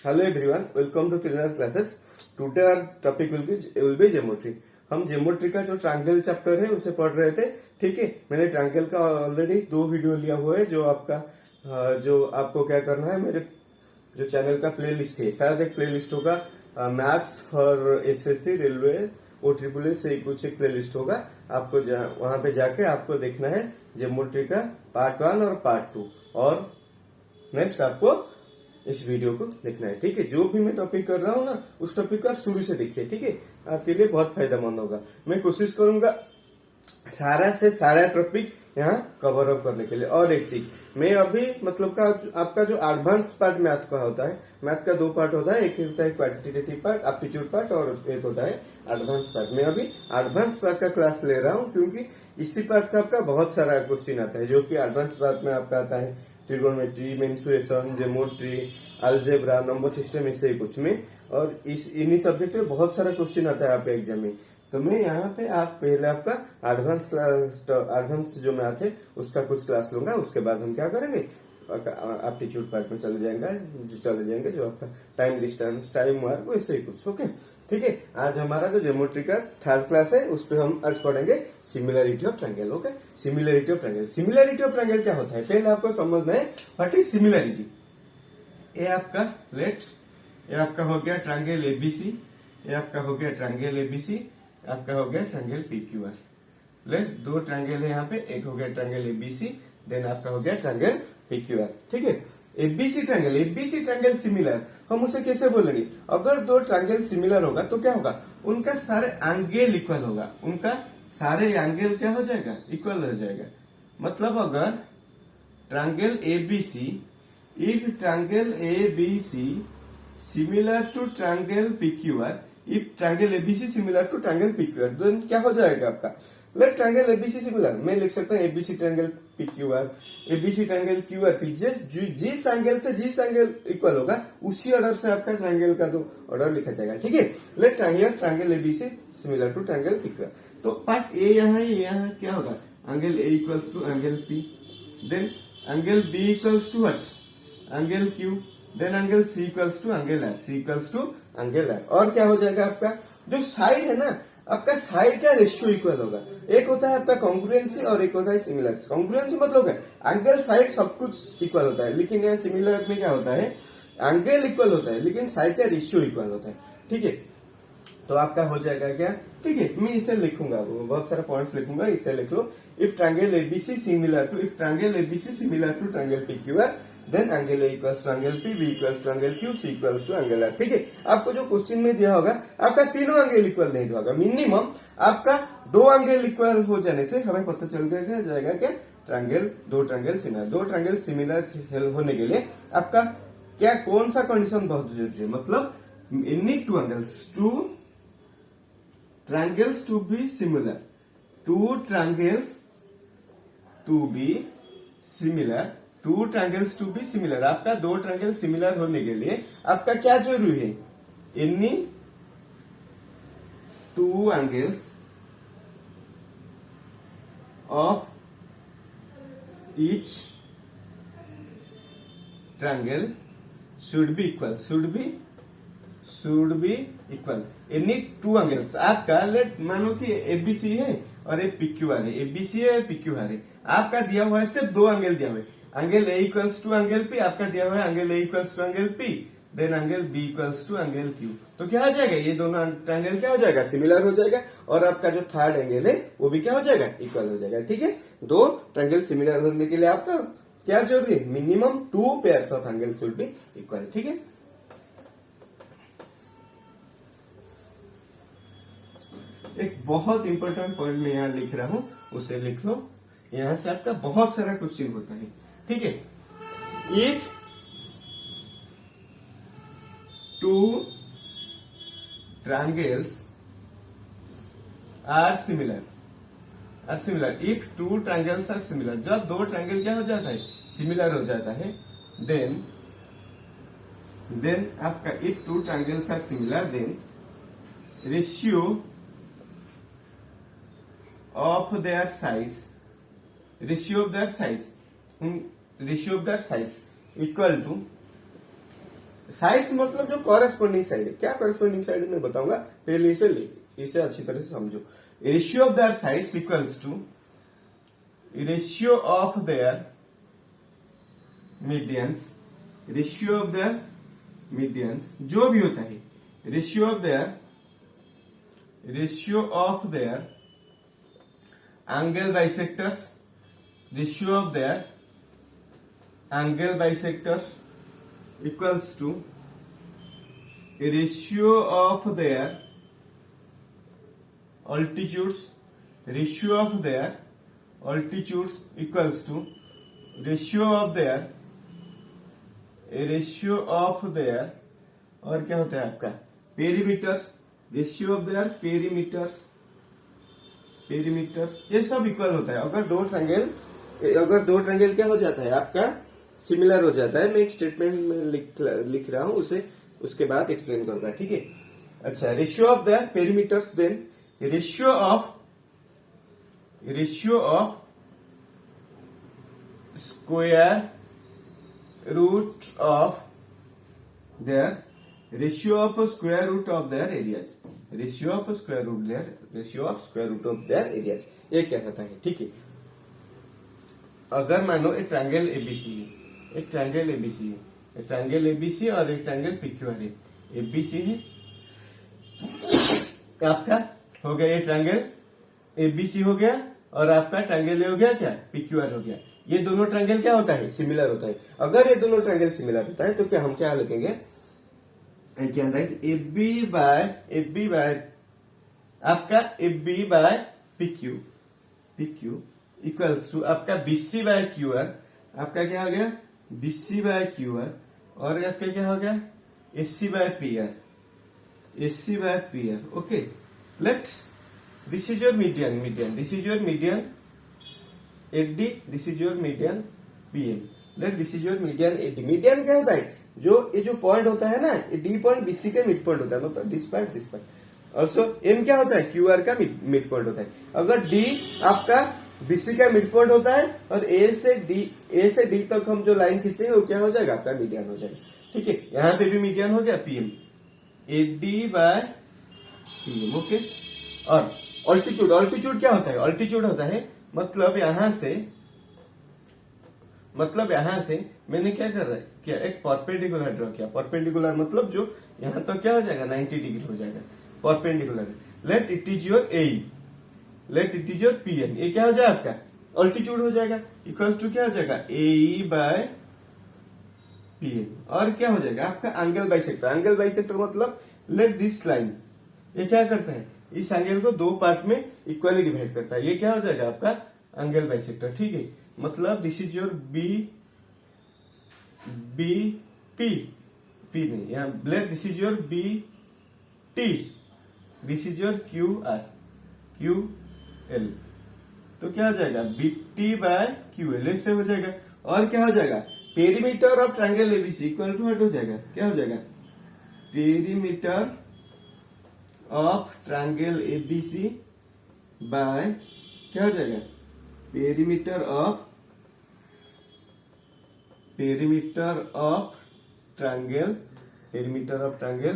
Hello everyone, welcome to Trina's classes. Today our topic will be geometry. हम geometry का जो triangle chapter है उसे पढ़ रहे थे. ठीक है, मैंने ट्रायंगल का ऑलरेडी 2 वीडियो लिया हुआ है. जो आपको क्या करना है, मेरे जो चैनल का प्लेलिस्ट है, शायद एक प्लेलिस्ट होगा maths for SSC railway O triple S से कुछ एक प्लेलिस्ट होगा. आपको वहां पे जाके आपको देखना है ज्योमेट्री का पार्ट 1 और पार्ट 2 और नेक्स्ट आपको इस वीडियो को देखना है. ठीक है, जो भी मैं टॉपिक कर रहा हूँ ना, उस टॉपिक को आप शुरू से देखिए. ठीक है, आपके लिए बहुत फायदेमंद होगा. मैं कोशिश करूंगा सारा से सारा टॉपिक यहाँ कवर अप करने के लिए. और एक चीज, मैं अभी मतलब आपका जो एडवांस पार्ट मैथ का होता है, मैथ का 2 पार्ट होता है. एक होता है क्वांटिटेटिव पार्ट, एप्टीट्यूड पार्ट, और एक होता है एडवांस पार्ट. मैं अभी एडवांस पार्ट का क्लास ले रहा हूँ क्योंकि इसी पार्ट से आपका बहुत सारा क्वेश्चन आता है, जो कि एडवांस पार्ट में आपका आता है trigonometry, mensuration, geometry, algebra, number system, इससे ही कुछ में. और इन्हीं सब्जेक्ट में बहुत सारा क्वेश्चन आता है आपके एग्जाम में. तो मैं यहाँ पे पहले आपका एडवांस क्लास, एडवांस जो मैथ है उसका कुछ क्लास लूंगा. उसके बाद हम क्या करेंगे, एप्टीट्यूड पार्ट में चले जाएंगे जो आपका टाइम डिस्टेंस, टाइम वर्क, वैसे ही कुछ. ओके, ठीक है. आज हमारा जो ज्योमेट्री का 3rd क्लास है, उस पर हम आज पढ़ेंगे similarity of triangle. Okay, similarity of triangle. Similarity of triangle क्या होता है, पहले आपको समझना है व्हाट इज सिमिलरिटी. ये आपका ये आपका हो गया ट्रायंगल एबीसी, ये आपका हो गया ट्रायंगल एबीसी, आपका हो गया ट्रायंगल पीक्यूआर. लेट 2 ट्रायंगल है यहाँ पे, एक हो गया ट्रायंगल एबीसी, देन आपका हो गया ट्रायंगल पीक्यूआर. ठीक है, एबीसी ट्रायंगल सिमिलर. हम उसे कैसे बोलेंगे, अगर 2 ट्रायंगल सिमिलर होगा तो क्या होगा, उनका सारे एंगल इक्वल होगा. उनका सारे एंगल क्या हो जाएगा, इक्वल हो जाएगा. मतलब अगर triangle ABC, if triangle ABC similar to triangle PQR, if triangle ABC similar to triangle PQR, then क्या हो जाएगा आपका, लेट ट्रायंगल एबीसी सिमिलर. मैं लिख सकता हूँ ABC triangle PQR, ABC triangle QR P. जिस एंगल से जिस एंगल इक्वल होगा उसी ऑर्डर से आपका ट्रायंगल का 2 ऑर्डर लिखा जाएगा. ठीक है, let triangle ABC similar to triangle PQR. तो पार्ट ए यहाँ है, यहाँ क्या होगा, angle A equals to angle P, then angle B equals to what, angle Q, then angle C equals to angle R, C equals to angle R. और क्या हो जाएगा, आपका जो साइड है ना, आपका साइड का रेशियो इक्वल होगा. एक होता है आपका कॉन्ग्रुएंसी और एक होता है सिमिलरिटी. कॉन्ग्रुएंसी मतलब है एंगल साइड सब कुछ इक्वल होता है, लेकिन यहाँ सिमिलर में क्या होता है, एंगल इक्वल होता है लेकिन साइड का रेशियो इक्वल होता है. ठीक है, तो आपका हो जाएगा क्या, ठीक है, मैं इसे लिखूंगा, बहुत सारे पॉइंट्स लिखूंगा, इसे लिख लो. If triangle ABC similar to triangle PQR, then angle A equals to angle P, B equals to angle Q, C equals to angle R. ठीक है, आपको जो क्वेश्चन में दिया होगा, आपका तीनों एंगल इक्वल नहीं होगा. मिनिमम आपका 2 एंगल इक्वल हो जाने से हमें पता चल जाएगा क्या, दो ट्रायंगल सिमिलर होने के लिए आपका क्या, कौन सा कंडीशन बहुत जरूरी है, मतलब any 2 triangles to be similar, 2 triangles to be similar. आपका 2 ट्रायंगल सिमिलर होने के लिए आपका क्या जरूरी है, any 2 angles of each triangle should be equal. Any 2 angles आपका, लेट मानो कि एबीसी है और एक पीक्यूआर है, एबीसी है पीक्यूआर है. आपका दिया हुआ है सिर्फ 2 एंगल दिया हुआ है, angle A equals to angle P, आपका दिया हुआ है angle A equals to angle P, then angle B equals to angle Q. तो क्या हो जाएगा, ये दोनों ट्रायंगल क्या हो जाएगा, सिमिलर हो जाएगा. और आपका जो 3rd एंगल है वो भी क्या हो जाएगा, इक्वल हो जाएगा. ठीक है, 2 ट्रायंगल सिमिलर होने के लिए आपका क्या जरूरी है, minimum 2 pairs of angle should be equal. ठीक है, एक बहुत इंपॉर्टेंट पॉइंट मैं यहाँ लिख रहा हूं, उसे लिख लो. यहां से आपका बहुत सारा क्वेश्चन होता है. ठीक है, if 2 triangles are similar, if 2 triangles are similar, जब 2 ट्रायंगल क्या हो जाता है, सिमिलर हो जाता है, देन आपका if 2 triangles are similar, then ratio of their sides equal to sides मतलब जो कॉरेस्पॉन्डिंग साइड है, क्या कॉरेस्पॉन्डिंग साइड है मैं बताऊंगा, पहले इसे अच्छी तरह से समझो। Ratio of their sides equals to ratio of their medians, ratio of their medians जो भी होता है, ratio of their angle bisectors, ratio of their angle bisectors equals to a ratio of their altitudes, ratio of their altitudes equals to ratio of their, a ratio of their, और क्या होता है आपका perimeters, ratio of there perimeters, ये सब equal होता है। अगर दो ट्रायंगल क्या हो जाता है आपका सिमिलर हो जाता है, मैं एक स्टेटमेंट में लिख रहा हूं, उसे उसके बाद एक्सप्लेन करूंगा, ठीक है। अच्छा, ratio of the perimeters, then ratio of square root of their, ratio of square root of their areas, ratio of square root of their areas, ये क्या कहता है, ठीक है। अगर मानो एक ट्रायंगल एबीसी है, एक ट्रायंगल एबीसी और एक ट्रायंगल पीक्यूआर है, एबीसी है आपका, हो गया ये ट्रायंगल एबीसी हो गया, और आपका ट्रायंगल हो गया क्या, पीक्यूआर हो गया। ये दोनों ट्रायंगल क्या होता है, सिमिलर होता है। अगर ये दोनों ट्रायंगल सिमिलर होता है तो क्या हम क्या लिखेंगे, क्या एबी बाय आपका AB by PQ equals to आपका बीसी बाय क्यूआर, आपका क्या हो गया बीसी बाय क्यूआर, और आपका क्या हो गया SC by PR, okay. Let this is your median, this is your median AD, this is your median PM. Let this is your median AD. Median क्या होता है, ये जो पॉइंट होता है ना, ये डी पॉइंट बीसी का मिड पॉइंट होता है, मतलब दिस पॉइंट ऑल्सो। एम क्या होता है, क्यूआर का मिड पॉइंट होता है। अगर डी आपका बीसी का मिड पॉइंट होता है और ए से डी तक हम जो लाइन खींचेंगे वो क्या हो जाएगा, आपका मीडियन हो जाएगा, ठीक है। यहाँ पे भी मीडियन हो गया PM, AD by PM, okay. और ऑल्टीट्यूड क्या होता है, ऑल्टीट्यूड होता है मतलब यहां से मैंने क्या कर रहा है, क्या एक परपेंडिकुलर ड्रॉ किया। परपेंडिकुलर मतलब जो यहां तक क्या हो जाएगा 90 डिग्री हो जाएगा, perpendicular. Let it is your A, let it is your PN, ये क्या हो जाएगा आपका ऑल्टीट्यूड हो जाएगा, इक्वल टू क्या हो जाएगा ए बाय पीएन। और क्या हो जाएगा आपका एंगल बाइसेक्टर मतलब लेट दिस लाइन, ये क्या करता है, इस एंगल को दो पार्ट में इक्वली डिवाइड करता है, ये क्या हो जाएगा आपका एंगल बाइसेक्टर, ठीक है। मतलब this is your B P नहीं, यहाँ let this is your B T, this is your Q L, तो क्या हो जाएगा बीटी बाय क्यू एल, ऐसे हो जाएगा। और क्या हो जाएगा, perimeter of triangle ABC equal to what हो जाएगा, क्या हो जाएगा perimeter of triangle ABC by क्या हो जाएगा पेरीमीटर ऑफ ट्रायंगल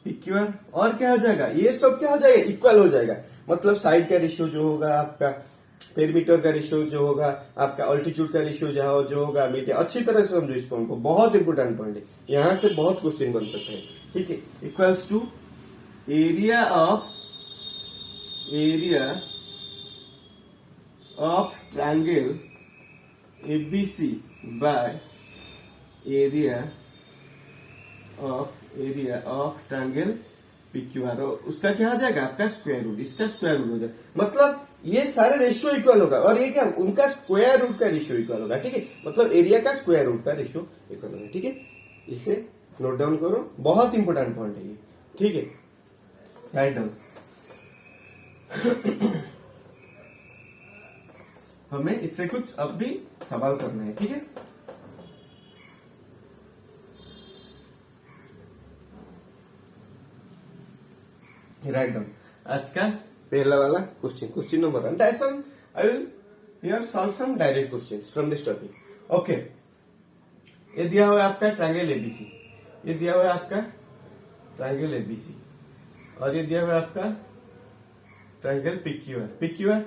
पीक्यूआर। और क्या हो जाएगा, ये सब क्या हो जाएगा इक्वल हो जाएगा, मतलब साइड का रेशियो जो होगा आपका, पेरीमीटर का रेशियो जो होगा आपका, ऑल्टीट्यूड का रेशियो जो होगा मीडियन। अच्छी तरह से समझो इस पॉइंट को, बहुत इंपोर्टेंट पॉइंट है, यहां से बहुत क्वेश्चन बन सकते हैं, ठीक है। Equals to area of triangle ABC by area of triangle PQR, उसका क्या हो जाएगा आपका स्क्वायर रूट, इसका स्क्वायर रूट हो जाएगा। मतलब ये सारे रेशियो इक्वल होगा, और ये क्या उनका स्क्वायर रूट का रेशियो इक्वल होगा, ठीक है। मतलब एरिया का स्क्वायर रूट का रेशियो इक्वल होगा, ठीक है। इसे नोट डाउन करो, बहुत इंपोर्टेंट पॉइंट है ये, ठीक है, राइट डाउन। हमें इससे कुछ अब भी सवाल करना है, ठीक है। राइट डाउन आज का पहला वाला question number 1। I will here solve some direct questions from this topic, okay. ये दिया हुआ है आपका ट्रायंगल एबीसी, ये दिया हुआ है आपका ट्रायंगल एबीसी, और ये दिया हुआ है आपका ट्रायंगल पीक्यूआर, पीक्यूआर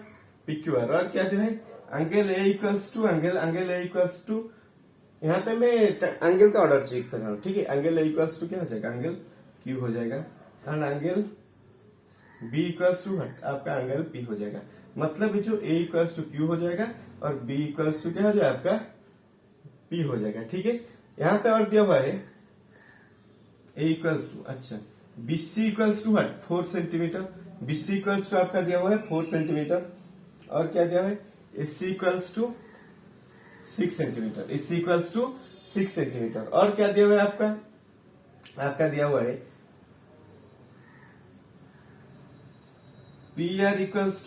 पीक्यूआर, और क्या जो है angle A equals to angle A equals to, यहाँ पे मैं एंगल का ऑर्डर चेक कर रहा हूँ, ठीक है। एंगल ए इक्वल्स टू क्या हो जाएगा, एंगल क्यू हो जाएगा, and angle B equals to आपका एंगल पी हो जाएगा। मतलब जो ए इक्वल्स टू क्यू हो जाएगा और बी इक्वल्स टू क्या हो जाएगा आपका पी हो जाएगा, ठीक है। यहाँ पे और दिया हुआ है ए इक्वल्स टू, अच्छा BC equals to 4 centimetre, BC equals to आपका दिया हुआ है 4 सेंटीमीटर, और क्या दिया हुआ है AC equals to 6 centimetre, AC equals to 6 centimetre, और क्या दिया हुआ है आपका दिया हुआ है पी आर इक्वल्स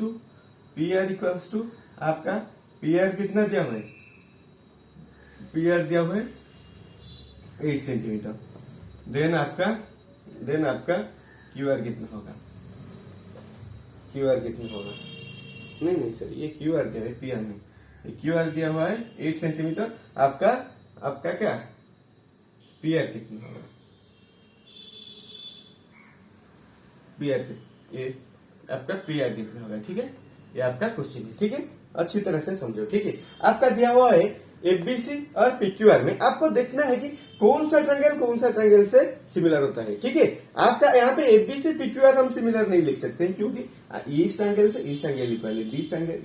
टू आपका पी आर कितना दिया हुआ है, पी आर दिया हुआ है 8 सेंटीमीटर। देन आपका क्यू आर कितना होगा, नहीं सर ये क्यू आर दिया है, पी आर नहीं, क्यू आर दिया हुआ है 8 सेंटीमीटर, आपका क्या पी आर कितना होगा, पी आर ये आपका पी आर कितना होगा, ठीक है। ये आपका क्वेश्चन है, ठीक है, अच्छी तरह से समझो, ठीक है। आपका दिया हुआ है एफबीसी और पीक्यूआर में आपको देखना है कि कौन सा ट्रायंगल से सिमिलर होता है, ठीक है। आपका यहाँ पे एफबीसी पीक्यूआर हम सिमिलर नहीं लिख सकते हैं, क्योंकि इस एंगल से इस एंगल इक्वल है,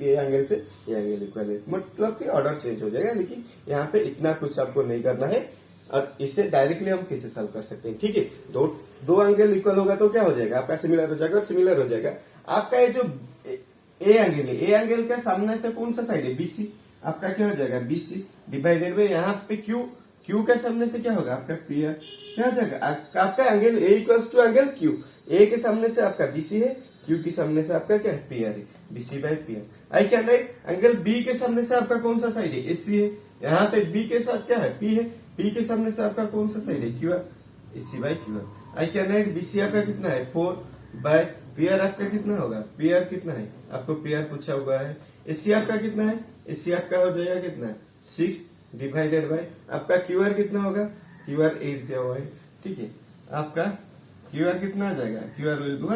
ये एंगल से ये एंगल इक्वल है, मतलब कि ऑर्डर चेंज हो जाएगा। लेकिन यहाँ पे इतना कुछ आपको नहीं करना है, और इससे डायरेक्टली हम कैसे सॉल्व कर सकते हैं, ठीक है। दो एंगल इक्वल होगा तो क्या हो जाएगा आपका सिमिलर हो जाएगा। आपका ये जो ए एंगल है, ए एंगल के सामने से कौन सा साइड है, बीसी, आपका क्या हो जाएगा बीसी डिवाइडेड बाय यहाँ पे क्यू के सामने से क्या होगा आपका पी आर, क्या हो जाएगा आपका angle A equals to angle Q, A के सामने से आपका बीसी है, क्यू के सामने से आपका क्या है पी आर है, BC by P R. I can write angle B के सामने से आपका कौन सा साइड है, एसी है, यहाँ पे बी के साथ क्या है पी है, पी के सामने से आपका कौन सा साइड है Q R, AC by Q R. I can write BC आपका कितना है 4 बाय पी आर आपका कितना होगा, पी आर कितना है आपको पी आर पूछा हुआ है, एसी आपका कितना है, एसी आपका हो जाएगा कितना 6 डिवाइडेड बाय आपका क्यू आर कितना होगा, क्यू आर 8 दिया हुआ है, ठीक है। आपका क्यू आर कितना आ जाएगा, Q R will be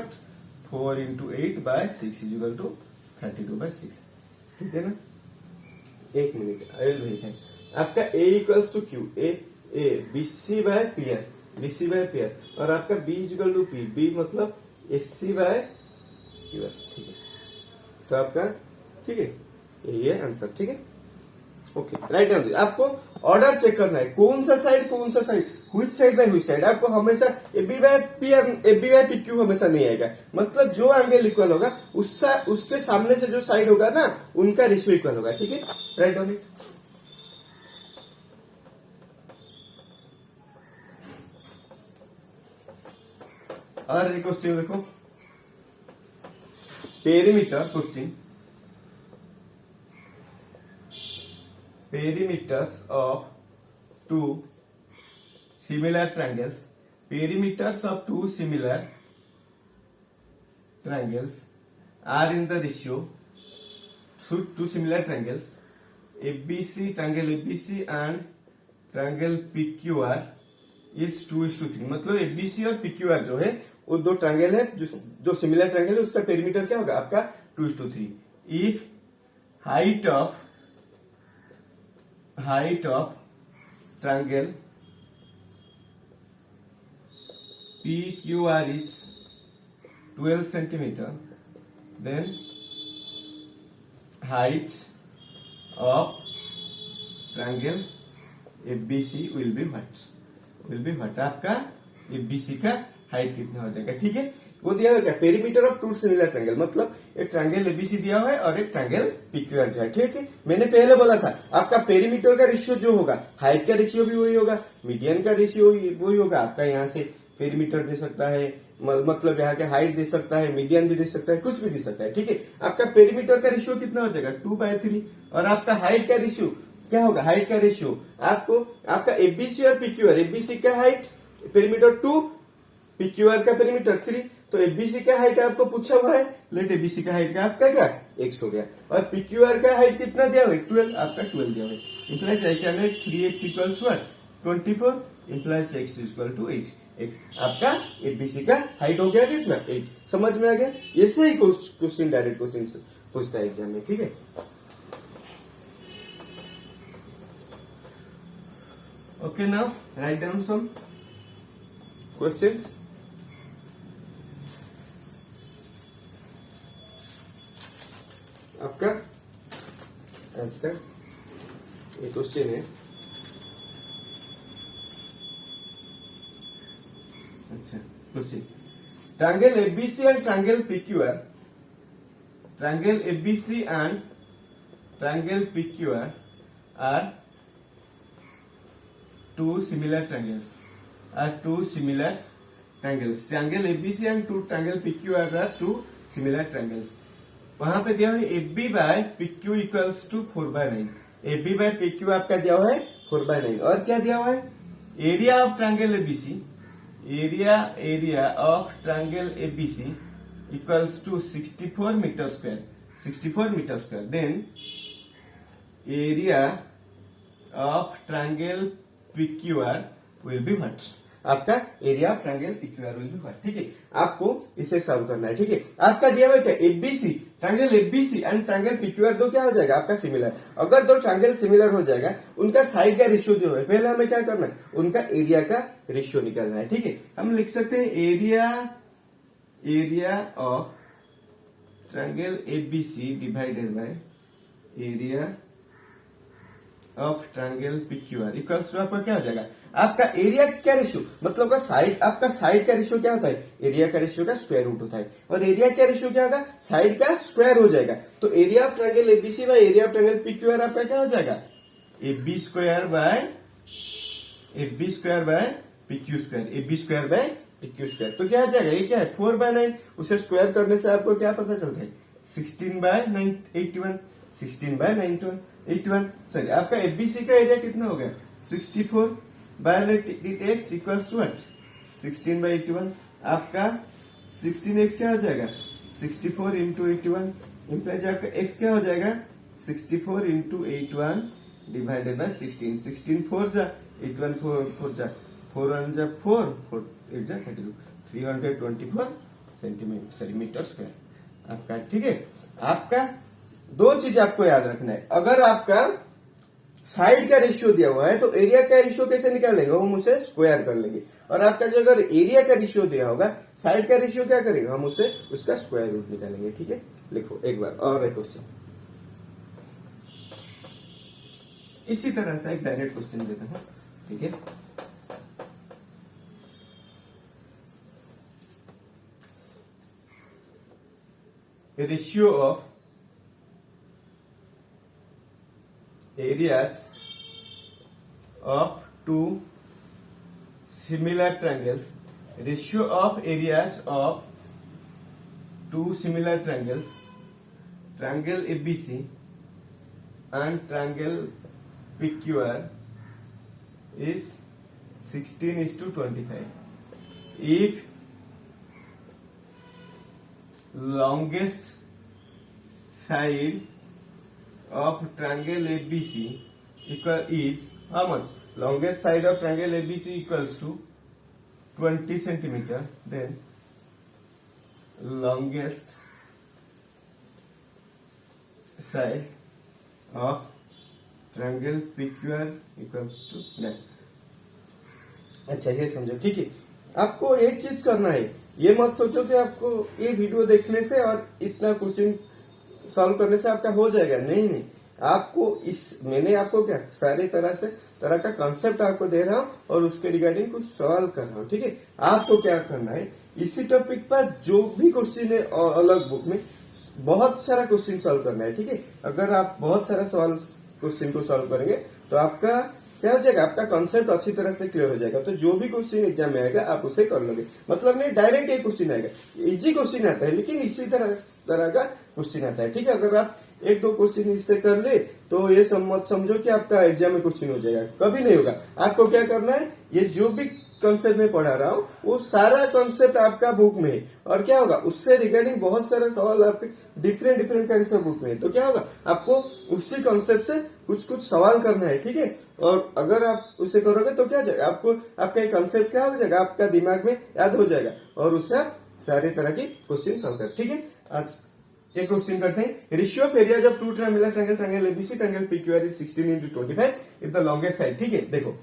4 into 8 by 6 is equal to 32 by 6, ठीक है ना। एक मिनट आई विल वेरीफाई। आपका A equals to Q, A BC by P R, और आपका B is equal to P, B मतलब एससी बाय क्यू आर, ठीक है। तो आपका ठीक है यही है आंसर, ठीक है। Okay write down. आपको ऑर्डर चेक करना है, कौन सा side which side by which side. आपको हमेशा एबी बाय पी क्यू हमेशा नहीं आएगा, मतलब जो एंगल इक्वल होगा उसके सामने से जो साइड होगा ना उनका रेशियो इक्वल होगा, ठीक है। Write down it. और एक क्वेश्चन देखो, perimeter question, perimeters of two similar triangles are in the ratio two similar triangles ABC, triangle ABC and triangle PQR is 2:3। मतलब ABC और PQR जो है वो दो ट्रायंगल है, जो सिमिलर ट्रायंगल है उसका पेरीमीटर क्या होगा आपका 2:3। If height of triangle PQR is 12 centimeter, then height of triangle ABC will be what? आपका ABC का हाइट कितना हो जाएगा, ठीक है। वो दिया हुआ क्या, perimeter of two similar triangle, मतलब एक ट्रायंगल एबीसी दिया हुआ है और एक ट्रायंगल पीक्यूआर दिया है, ठीक है। मैंने पहले बोला था आपका पेरीमीटर का रेशियो जो होगा हाइट का रेशियो भी वही होगा, मीडियन का रेशियो वही होगा। आपका यहाँ से पेरीमीटर दे सकता है, मतलब यहाँ के हाइट दे सकता है, मीडियन भी दे सकता है, कुछ भी दे सकता है, ठीक है। आपका पेरीमीटर का रेशियो कितना हो जाएगा 2/3, और आपका हाइट का रेशियो क्या होगा, हाइट का रेशियो आपका एबीसी और पीक्यूआर, एबीसी का हाइट पेरीमीटर 2, पीक्यूआर का पेरीमीटर 3, तो एबीसी का हाइट आपको पूछा हुआ है, लेट एबीसी का हाइट का आपका क्या x हो गया, और पीक्यूआर का हाइट कितना दिया हुआ है 12, आपका 12 दिया हुआ है। Implies I can write 3x equal to 24 implies x equal to 8। आपका एबीसी का हाइट हो गया कितना 8। समझ में आ गया। ऐसे ही क्वेश्चन डायरेक्ट क्वेश्चन पूछता है एग्जाम में, ठीक है। Okay, now write down some questions. आपका आज का ये क्वेश्चन है, अच्छा question, triangle ABC and triangle PQR, triangle ABC and triangle PQR are two similar triangles, triangle ABC and two triangle PQR are two similar triangles। वहां पे दिया हुआ है AB by PQ equals to 4/9। AB by PQ आपका दिया हुआ है 4/9। और क्या दिया हुआ है, area of triangle ABC, area of triangle ABC equals to 64 metre square, 64 metre square. Then area of triangle PQR will be what? आपका area of triangle PQR will be what? ठीक है, आपको इसे सॉल्व करना है, ठीक है। आपका दिया हुआ क्या, ABC, triangle ABC and triangle PQR दो क्या हो जाएगा आपका सिमिलर। अगर दो ट्रायंगल सिमिलर हो जाएगा, उनका साइड का रेशियो जो है, पहले हमें क्या करना है, उनका एरिया का रेशियो निकालना है, ठीक है। हम लिख सकते हैं area of triangle ABC divided by area of triangle PQR equals to आपका क्या हो जाएगा, आपका एरिया क्या रेशियो, मतलब का साइड, आपका साइड का रेशियो क्या होता है, एरिया का रेशियो का स्क्वायर रूट होता है। और एरिया क्या रेशियो क्या होगा, साइड का स्क्वायर हो जाएगा। तो area of triangle ABC by area of triangle PQR आपका क्या हो जाएगा, AB square by PQ square. तो क्या हो जाएगा, ये क्या है 4/9। उसे स्क्वायर करने से आपको क्या पता चलता है, 16/81, 16/81। सॉरी, आपका एबीसी का एरिया कितना हो गया, 64 बाय x इक्वल्स टू 16/81। आपका 16x क्या हो जाएगा, 64 इंटू 81 इम्प्लाइज आपका x क्या हो जाएगा, 64 इंटू 81 डिवाइडेड बाय 16। 16 4 जा 81 4 जा 4 1 जा 4 4 8 जा 32, 324 सेंटीमीटर सॉरी मीटर स्क्वायर आपका, ठीक है। आपका दो चीज आपको याद रखना है, अगर आपका साइड का रेशियो दिया हुआ है तो एरिया का रेशियो कैसे निकालेंगे, हम उसे स्क्वायर कर लेंगे। और आपका जो अगर एरिया का रेशियो दिया होगा, साइड का रेशियो क्या करेंगे, हम उसे उसका स्क्वायर रूट निकालेंगे, ठीक है। लिखो एक बार और एक क्वेश्चन, इसी तरह से एक डायरेक्ट क्वेश्चन देता हूं, ठीक है। Ratio of areas of two similar triangles, ratio of areas of two similar triangles, triangle ABC and triangle PQR is 16:25. If longest side of triangle ABC is how much, longest side of triangle ABC equals to 20 centimeter, then longest side of triangle PQR equals to 9। अच्छा ये समझो, ठीक है। आपको एक चीज करना है, ये मत सोचो कि आपको ये वीडियो देखने से और इतना क्वेश्चन सॉल्व करने से आपका हो जाएगा, नहीं नहीं। आपको मैंने आपको क्या सारी तरह का कॉन्सेप्ट आपको दे रहा हूँ और उसके रिगार्डिंग कुछ सवाल कर रहा हूँ, ठीक है। आपको क्या करना है, इसी टॉपिक पर जो भी क्वेश्चन है अलग बुक में बहुत सारा क्वेश्चन सॉल्व करना है, ठीक है। अगर आप बहुत सारा सवाल क्वेश्चन को सॉल्व करेंगे तो आपका क्या हो जाएगा, आपका कॉन्सेप्ट अच्छी तरह से क्लियर हो जाएगा। तो जो भी क्वेश्चन एग्जाम में आएगा आप उसे कर लोगे, मतलब नहीं डायरेक्ट एक क्वेश्चन आएगा, इजी क्वेश्चन आता है लेकिन इसी तरह का क्वेश्चन आता है, ठीक है। अगर आप एक दो क्वेश्चन इससे कर ले तो ये मत समझो कि आपका एग्जाम में क्वेश्चन हो जाएगा, कभी नहीं होगा। आपको क्या करना है, ये जो भी कॉन्सेप्ट में पढ़ा रहा हूँ वो सारा कॉन्सेप्ट आपका बुक में है। और क्या होगा, उससे रिगार्डिंग बहुत सारा सवाल आपके different different kind of book में है। तो क्या होगा, आपको उसी कॉन्सेप्ट से कुछ कुछ सवाल करना है, ठीक है। और अगर आप उसे करोगे तो क्या हो जाएगा, आपको आपका एक कॉन्सेप्ट क्या हो जाएगा, आपका दिमाग में याद हो जाएगा और उससे आप सारे तरह की क्वेश्चन सॉल्व कर, ठीक है। आज एक क्वेश्चन करते हैं। Ratio of area of two triangular triangle, triangle ABC, triangle PQR is 16:25 if the longest side, ठीक है। देखो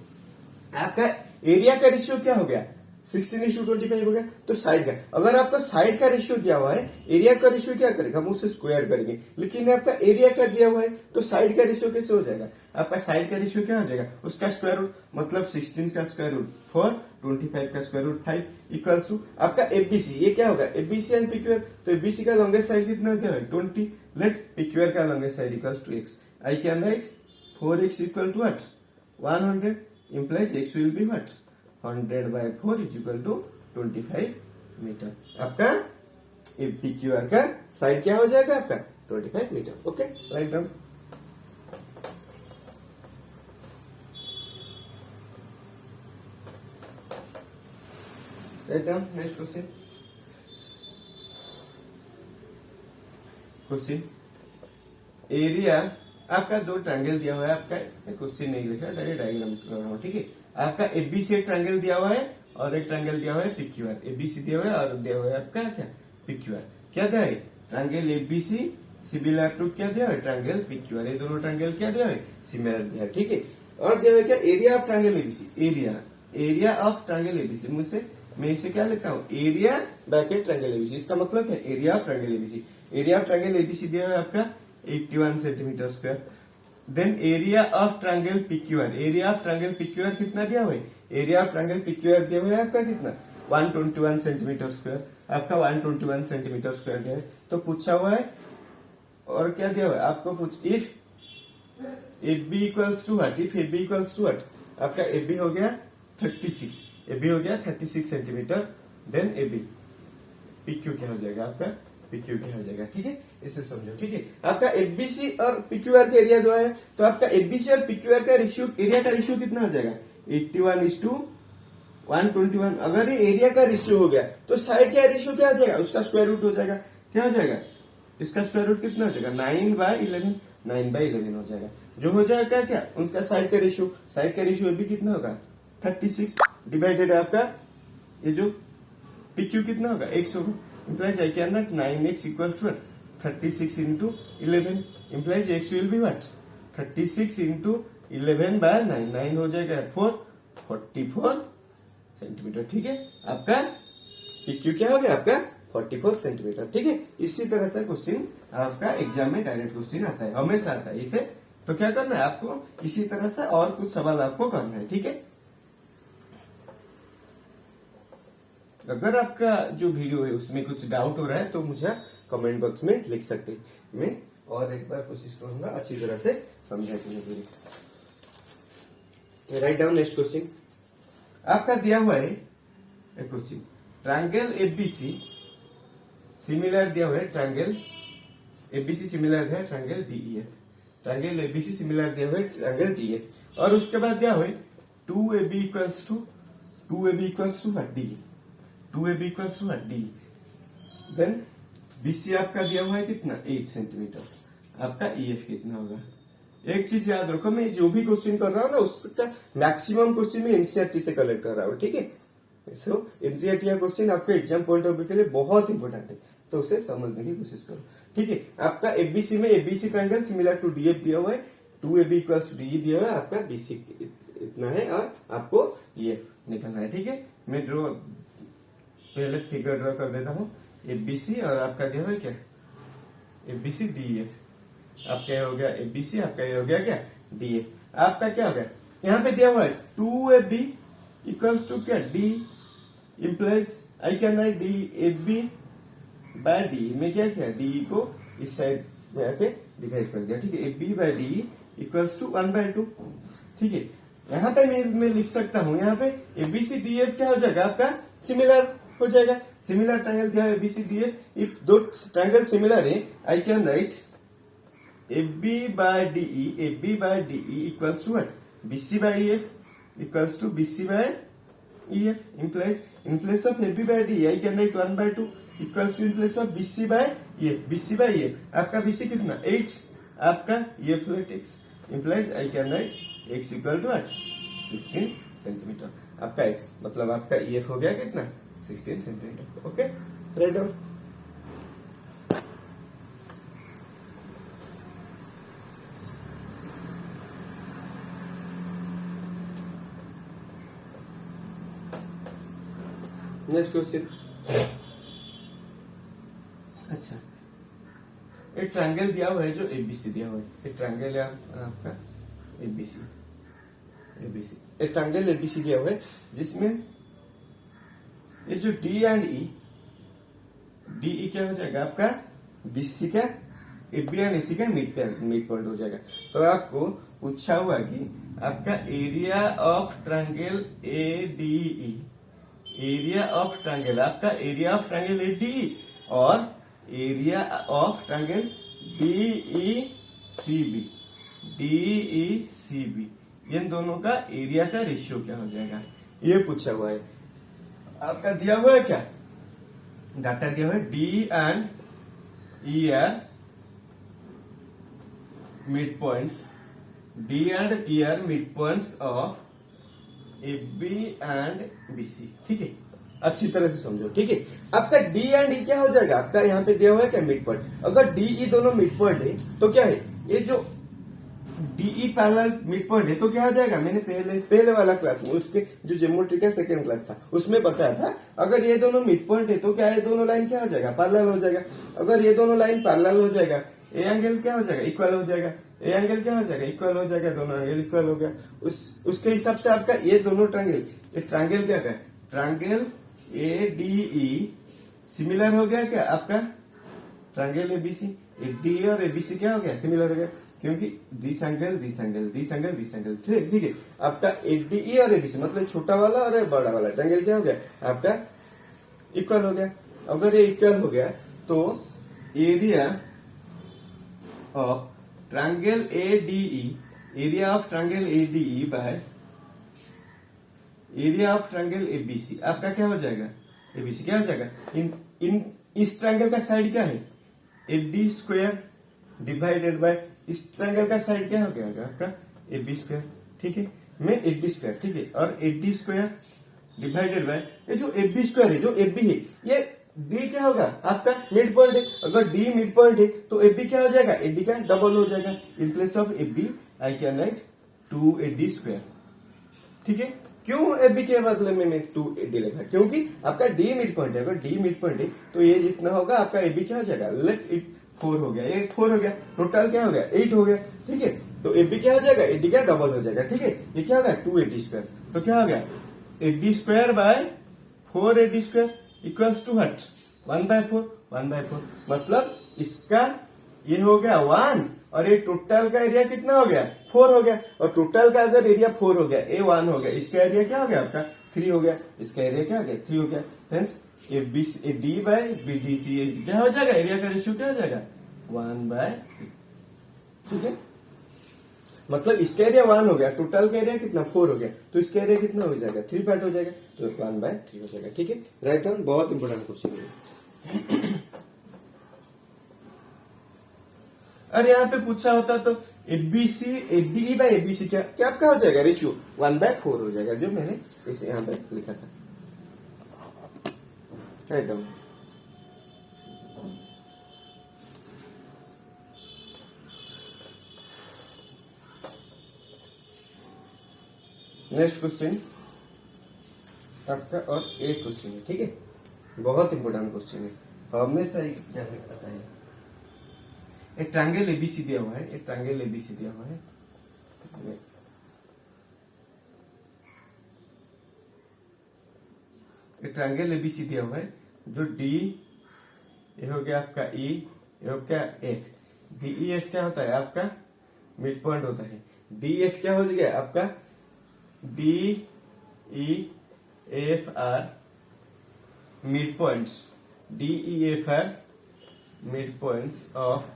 आपका एरिया का रेशियो क्या हो गया, 16:25 हो गया। तो साइड का, अगर आपका साइड का रेशियो दिया हुआ है, एरिया का रेशियो क्या करेगा, हम उससे स्क्वायर करेंगे। लेकिन आपका एरिया का दिया हुआ है तो साइड का रेशियो कैसे हो जाएगा, आपका साइड का रेशियो क्या हो जाएगा, उसका स्क्वायर रूट, मतलब 16 का स्क्वायर रूट 4, 25 का स्क्वायर रूट 5 इक्वल्स टू आपका एबीसी। ये क्या होगा, एबीसी एंड पीक्यूआर। तो एबीसी का लॉन्गेस्ट साइड कितना दिया है 20, लेट पीक्यूआर का longest side equals to X. I can write 4x equal to what, 100 implies x will be what, 100 by 4 is equal to 25 metre. आपका PQR का side क्या हो जाएगा, आपका 25 metre. Okay, write down. Write down next question. Question area, आपका दो triangle दिया हुआ है, आपका क्वेश्चन नहीं लिखा, डायरेक्ट डायग्राम कर रहा हूँ, ठीक है। आपका एबीसी एक ट्रायंगल दिया हुआ है और एक ट्रायंगल दिया हुआ है पीक्यूआर। एबीसी दिया हुआ है और दिया हुआ है आपका क्या, पीक्यूआर। क्या दिया है, ट्रायंगल एबीसी सिमिलर टू क्या दिया है, ट्रायंगल पीक्यूआर। ये दोनों ट्रायंगल क्या दिया है, सिमिलर दिया है, ठीक है। और दिया हुआ है क्या, area of triangle ABC. Area of triangle ABC, मुझसे मैं इसे क्या लिखता हूँ, एरिया ब्रैकेट ट्रायंगल एबीसी। इसका मतलब है area of triangle ABC. Area of triangle ABC दिया हुआ है आपका 81 centimetre square. Then area of triangle PQR, area of triangle PQR कितना दिया हुआ है, एरिया ऑफ ट्रायंगल पीक्यूआर दिया हुआ है आपका कितना, 121 सेंटीमीटर स्क्वायर। आपका 121 सेंटीमीटर स्क्वायर दिया है। तो पूछा हुआ है, और क्या दिया हुआ है आपको, पूछ if AB equals to what, if AB equals to what, आपका AB हो गया 36, AB हो गया 36 सेंटीमीटर। देन AB PQ क्या हो जाएगा, आपका PQ क्या हो जाएगा, ठीक है। इसे समझो, ठीक है। आपका एबीसी और पीक्यूआर का एरिया जो है, तो आपका एबीसी और पीक्यूआर का रेशियो, एरिया का रेशियो कितना हो जाएगा, 81:121। अगर ये एरिया का रेशियो हो गया तो साइड का रेशियो क्या हो जाएगा, उसका स्क्वायर रूट हो जाएगा। क्या हो जाएगा, इसका स्क्वायर रूट कितना हो जाएगा, 9/11, 9/11 हो जाएगा। जो हो जाएगा क्या, उसका साइड का रेशियो, साइड का रेशियो भी कितना होगा, 36 डिवाइडेड आपका ये जो PQ कितना होगा, 100 होगा। implies I can write 9x equals to what, 36 into 11 implies x will be what, 36 into 11 by 9, 9 हो जाएगा 44 सेंटीमीटर, ठीक है। आपका PQ क्या हो गया, आपका 44 सेंटीमीटर, ठीक है। इसी तरह से क्वेश्चन आपका एग्जाम में डायरेक्ट क्वेश्चन आता है, हमेशा आता है। इसे तो क्या करना है आपको, इसी तरह से और कुछ सवाल आपको करना है, ठीक है। अगर आपका जो वीडियो है उसमें कुछ डाउट हो रहा है तो मुझे कमेंट बॉक्स में लिख सकते हैं, मैं और एक बार कोशिश करूंगा अच्छी तरह से समझाने के लिए। Right down next question. आपका दिया हुआ है एक क्वेश्चन, ट्रायंगल एबीसी सिमिलर दिया हुआ है, ट्रायंगल एबीसी सिमिलर है triangle DEF. Triangle ABC similar दिया हुआ है ट्रायंगल डीईएफ। और उसके बाद दिया हुआ है 2AB equals to D, 2AB equals to D. Then BC आपका दिया हुआ है कितना, 8 सेंटीमीटर। आपका EF कितना होगा। एक चीज याद रखो, मैं जो भी क्वेश्चन कर रहा हूँ ना उसका मैक्सिमम क्वेश्चन में एनसीईआरटी से कलेक्ट कर रहा हूँ, ठीक है। सो एनसीईआरटी का क्वेश्चन आपके एग्जाम पॉइंट ऑफ व्यू के लिए बहुत इंपॉर्टेंट है, तो उसे समझने की कोशिश करो, ठीक है। आपका एबीसी में ABC triangle similar to DF दिया हुआ है, 2AB इक्वल्स टू डी दिया हुआ है, आपका BC इतना है और आपको EF निकलना है, ठीक है। मैं ड्रॉ पहले फिगर ड्रॉ कर देता हूँ, एबीसी और आपका दिया हुआ है क्या, एबीसी डीएफ। आपका ये हो गया एबीसी, आपका ये हो गया क्या, डीएफ। आपका क्या हो गया, यहाँ पे दिया हुआ है 2AB इक्वल्स टू क्या, D implies I can write D AB by D. मैं क्या किया, डी को इस साइड में आके डिवाइड कर दिया, ठीक है। AB by D equals to 1/2, ठीक है। यहाँ पे मैं लिख सकता हूँ, यहाँ पे एबीसी डीएफ क्या हो जाएगा, आपका सिमिलर हो जाएगा। सिमिलर ट्रायंगल दिया है एबीसी डीएफ, इफ दो ट्रायंगल सिमिलर है I can write AB by DE equals to what, BC by EF equals to BC by E F implies in place of AB by D I can write 1/2 equals to in place of BC by EF. BC by EF आपका BC कितना 8, आपका EF let x implies I can write x equal to what 16 centimetre. आपका x मतलब आपका EF हो गया कितना 16 centimetre. Okay write down. Next question. अच्छा एक ट्रायंगल दिया हुआ है जो एबीसी दिया हुआ है. एक ट्रायंगल है आपका एबीसी. एक ट्रायंगल एबीसी दिया हुआ है जिसमें ये जो डी एंड ई, डी क्या हो जाएगा आपका बीसी का एबी एंड एसी का मिड पॉइंट हो जाएगा. तो आपको पूछा हुआ कि आपका area of triangle ADE, area of triangle आपका एरिया ऑफ ट्रायंगल एडीई और एरिया ऑफ ट्रायंगल डीईसीबी, डीईसीबी इन दोनों का एरिया का रेशियो क्या हो जाएगा ये पूछा हुआ है. आपका दिया हुआ है क्या डाटा दिया हुआ है D and E are mid points, D and E are mid points of A B and B C. ठीक है अच्छी तरह से समझो. ठीक है आपका डी एंड ई क्या हो जाएगा आपका यहाँ पे दिया हुआ है क्या मिड पॉइंट. अगर डी ई दोनों मिड पॉइंट है तो क्या है ये जो डीई पैरेलल मिड पॉइंट है तो क्या हो जाएगा. मैंने पहले वाला क्लास में उसके जो ज्योमेट्री का सेकंड क्लास था उसमें बताया था अगर ये दोनों मिड पॉइंट है तो क्या ये दोनों लाइन क्या हो जाएगा पैरेलल हो जाएगा. अगर ये दोनों लाइन पैरेलल हो जाएगा ए एंगल क्या हो जाएगा इक्वल हो जाएगा. ए एंगल क्या हो जाएगा इक्वल हो जाएगा. दोनों एंगल इक्वल हो गया. उसके हिसाब से आपका ये दोनों ट्रायंगल, ये ट्रायंगल क्या है triangle A D E similar हो गया क्या आपका ट्रायंगल एबीसी. डी और एबीसी क्या हो गया सिमिलर हो गया क्योंकि this angle this angle this angle this angle. ठीक है आपका एडीई और एबीसी मतलब छोटा वाला और बड़ा वाला ट्रायंगल क्या हो गया आपका इक्वल हो गया. अगर ये इक्वल हो गया तो area of triangle ADE, area of triangle ADE bye area of triangle ABC आपका क्या हो जाएगा एबीसी क्या हो जाएगा. इन इस ट्रायंगल का साइड क्या है एडी स्क्वायर डिवाइडेड बाय इस ट्रायंगल का साइड क्या हो गया आपका एबी स्क्वायर. ठीक है में एडी स्क्वायर. ठीक है और एडी स्क्वायर डिवाइडेड बाय ये जो एबी स्क्वायर है जो एबी है ये डी क्या होगा आपका मिड पॉइंट है. अगर डी मिड पॉइंट है तो एबी क्या हो जाएगा एडी का डबल हो जाएगा. In place of AB I can write 2 AD square. ठीक है क्यों एबी के बदले में मैं 2 एडी लिखा क्योंकि आपका डी मिड पॉइंट है. अगर डी मिड पॉइंट है तो ये जितना होगा आपका एबी क्या हो जाएगा लेट इट 4 हो गया. ये 4 हो गया टोटल क्या हो गया 8 हो गया. ठीक है तो एबी क्या हो जाएगा एडी का डबल हो जाएगा. ठीक है ये क्या होगा 2 एडी स्क्वायर. तो क्या हो गया AD square by 4 AD square equals to what 1/4. 1/4 मतलब इसका ये हो गया 1 और ये टोटल का एरिया कितना हो गया 4 हो गया. और टोटल का अगर एरिया 4 हो गया ए 1 हो गया इसका एरिया क्या हो गया आपका 3 हो गया. इसका एरिया क्या हो गया 3 हो गया. Hence A D by B D C क्या हो जाएगा एरिया का रेशियो क्या हो जाएगा 1/3. ठीक है मतलब इसका एरिया 1 हो गया टोटल का एरिया कितना 4 हो गया तो इसका एरिया कितना हो जाएगा 3 पार्ट हो जाएगा तो 1/3 हो जाएगा. ठीक है राइट डाउन. बहुत इंपोर्टेंट क्वेश्चन है. और यहाँ पे पूछा होता तो एबीसी एडीई बाय एबीसी क्या क्या आपका हो जाएगा रेशियो 1/4 हो जाएगा जो मैंने इसे यहाँ पे लिखा था. Right down. नेक्स्ट क्वेश्चन आपका और एक क्वेश्चन है. ठीक है बहुत इंपोर्टेंट क्वेश्चन है हमेशा एग्जाम में आता है. एक ट्रायंगल एबीसी दिया हुआ है. एक ट्रायंगल एबीसी दिया हुआ है. एक ट्रायंगल एबीसी दिया हुआ है जो डी ये हो गया आपका ई ये हो गया एफ. डी ई एफ क्या होता है आपका मिड पॉइंट होता है. डी एफ क्या हो गया आपका D E F are mid points. D E F are mid points of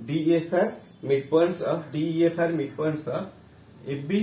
D E F are mid points of D E F are mid points of A B